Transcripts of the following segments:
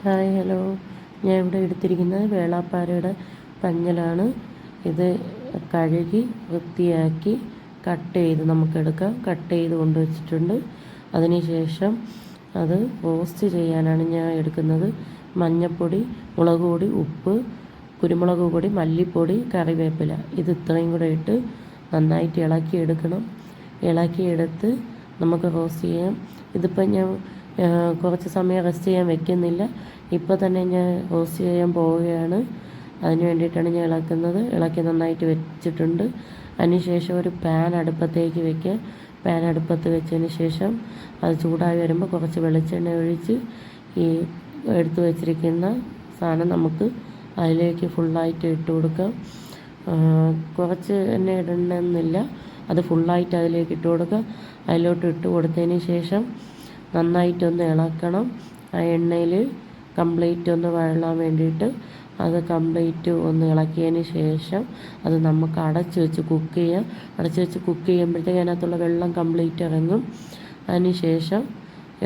Hi hello, ഞാൻ ഇവിടെ എടുത്തിരിക്കുന്നത് വേളാപ്പാരയുടെ പഞ്ഞലാണ്. ഇത് കഴുകി വൃത്തിയാക്കി കട്ട് ചെയ്ത് നമുക്കെടുക്കാം. കട്ട് ചെയ്ത് കൊണ്ടുവച്ചിട്ടുണ്ട്. അതിനുശേഷം അത് റോസ്റ്റ് ചെയ്യാനാണ് ഞാൻ എടുക്കുന്നത്. മഞ്ഞൾപ്പൊടി, മുളക് പൊടി, ഉപ്പ്, കുരുമുളക് പൊടി, മല്ലിപ്പൊടി, കറിവേപ്പില, ഇത് ഇത്രയും കൂടെ ഇട്ട് നന്നായിട്ട് ഇളക്കിയെടുക്കണം. ഇളക്കിയെടുത്ത് നമുക്ക് റോസ്റ്റ് ചെയ്യാം. ഇതിപ്പം ഞാൻ കുറച്ച് സമയം റെസ്റ്റ് ചെയ്യാൻ വെക്കുന്നില്ല. ഇപ്പോൾ തന്നെ ഞാൻ റോസ്റ്റ് ചെയ്യാൻ പോവുകയാണ്. അതിന് വേണ്ടിയിട്ടാണ് ഞാൻ ഇളക്കി നന്നായിട്ട് വെച്ചിട്ടുണ്ട്. അതിനുശേഷം ഒരു പാൻ അടുപ്പത്തേക്ക് വയ്ക്കുക. പാൻ അടുപ്പത്ത് വെച്ചതിന് ശേഷം അത് ചൂടായി വരുമ്പോൾ കുറച്ച് വെളിച്ചെണ്ണ ഒഴിച്ച് ഈ എടുത്തു വച്ചിരിക്കുന്ന സാധനം നമുക്ക് അതിലേക്ക് ഫുള്ളായിട്ട് ഇട്ട് കൊടുക്കാം. കുറച്ച് എണ്ണ ഇടണമെന്നില്ല, അത് ഫുള്ളായിട്ട് അതിലേക്ക് ഇട്ട് കൊടുക്കുക. അതിലോട്ട് ഇട്ട് കൊടുത്തതിന് ശേഷം നന്നായിട്ടൊന്ന് ഇളക്കണം. ആ എണ്ണയിൽ കംപ്ലീറ്റ് ഒന്ന് വഴലാൻ വേണ്ടിയിട്ട് അത് കംപ്ലീറ്റ് ഒന്ന് ഇളക്കിയതിന് ശേഷം അത് നമുക്ക് അടച്ച് വെച്ച് കുക്ക് ചെയ്യാം. അടച്ച് വെച്ച് കുക്ക് ചെയ്യുമ്പോഴത്തേക്ക് അതിനകത്തുള്ള വെള്ളം കംപ്ലീറ്റ് ഇറങ്ങും. അതിന് ശേഷം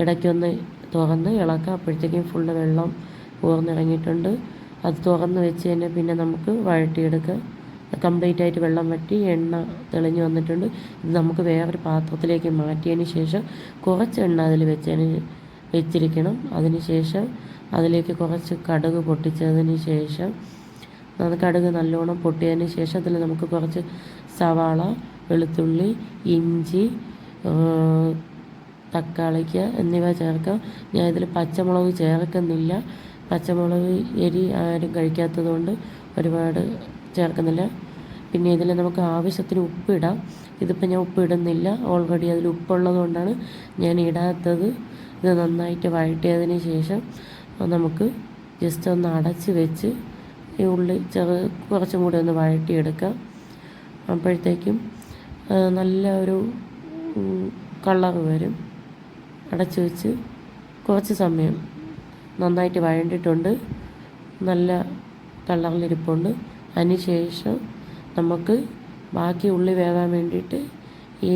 ഇടയ്ക്കൊന്ന് തുറന്ന് ഇളക്കാം. അപ്പോഴത്തേക്കും ഫുള്ള് വെള്ളം ഊർന്നിറങ്ങിയിട്ടുണ്ട്. അത് തുറന്ന് വെച്ച് തന്നെ പിന്നെ നമുക്ക് വഴറ്റിയെടുക്കാം. കംപ്ലീറ്റ് ആയിട്ട് വെള്ളം വറ്റി എണ്ണ തെളിഞ്ഞ് വന്നിട്ടുണ്ട്. ഇത് നമുക്ക് വേറൊരു പാത്രത്തിലേക്ക് മാറ്റിയതിന് ശേഷം കുറച്ച് എണ്ണ അതിൽ വെച്ചിരിക്കണം. അതിന് ശേഷം അതിലേക്ക് കുറച്ച് കടുക് പൊട്ടിച്ചതിന് ശേഷം കടുക് നല്ലോണം പൊട്ടിയതിന് ശേഷം അതിൽ നമുക്ക് കുറച്ച് സവാള, വെളുത്തുള്ളി, ഇഞ്ചി, തക്കാളിക്ക എന്നിവ ചേർക്കാം. ഞാൻ ഇതിൽ പച്ചമുളക് ചേർക്കുന്നില്ല. പച്ചമുളക് എരി ആരും കഴിക്കാത്തത് കൊണ്ട് ഒരുപാട് ചേർക്കുന്നില്ല. പിന്നെ ഇതിൽ നമുക്ക് ആവശ്യത്തിന് ഉപ്പിടാം. ഇതിപ്പോൾ ഞാൻ ഉപ്പിടുന്നില്ല, ഓൾറെഡി അതിൽ ഉപ്പുള്ളത് കൊണ്ടാണ് ഞാൻ ഇടാത്തത്. ഇത് നന്നായിട്ട് വഴറ്റിയതിന് ശേഷം നമുക്ക് ജസ്റ്റ് ഒന്ന് അടച്ച് വെച്ച് ഈ ഉള്ളി കുറച്ചും കൂടി ഒന്ന് വഴറ്റിയെടുക്കാം. അപ്പോഴത്തേക്കും നല്ല ഒരു കളർ വരും. അടച്ച് വെച്ച് കുറച്ച് സമയം നന്നായിട്ട് വഴണ്ടിട്ടുണ്ട്, നല്ല കളറിലിരിപ്പുണ്ട്. അതിന് ശേഷം നമുക്ക് ബാക്കി ഉള്ളി വേകാൻ വേണ്ടിയിട്ട് ഈ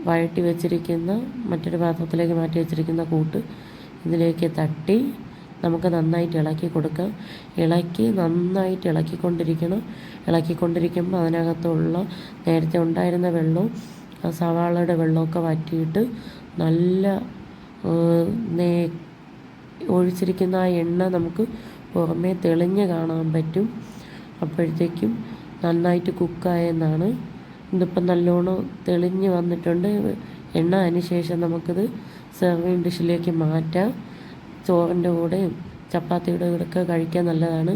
വഴറ്റി വെച്ചിരിക്കുന്ന മറ്റൊരു പാത്രത്തിലേക്ക് മാറ്റി വെച്ചിരിക്കുന്ന കൂട്ട് ഇതിലേക്ക് തട്ടി നമുക്ക് നന്നായിട്ട് ഇളക്കി കൊടുക്കാം. നന്നായിട്ട് ഇളക്കിക്കൊണ്ടിരിക്കുമ്പോൾ അതിനകത്തുള്ള നേരത്തെ ഉണ്ടായിരുന്ന വെള്ളവും സവാളയുടെ വെള്ളമൊക്കെ വറ്റിയിട്ട് നല്ല ഒഴിച്ചിരിക്കുന്ന ആ എണ്ണ നമുക്ക് പുറമേ തെളിഞ്ഞ് കാണാൻ പറ്റും. അപ്പോഴത്തേക്കും നന്നായിട്ട് കുക്കായെന്നാണ്. ഇതിപ്പം നല്ലോണം തെളിഞ്ഞ് വന്നിട്ടുണ്ട് എണ്ണ. അതിന് ശേഷം നമുക്കിത് സെർവിങ് ഡിഷിലേക്ക് മാറ്റാം. ചോറിൻ്റെ കൂടെയും ചപ്പാത്തിയുടെ കൂടെയൊക്കെ കഴിക്കാൻ നല്ലതാണ്.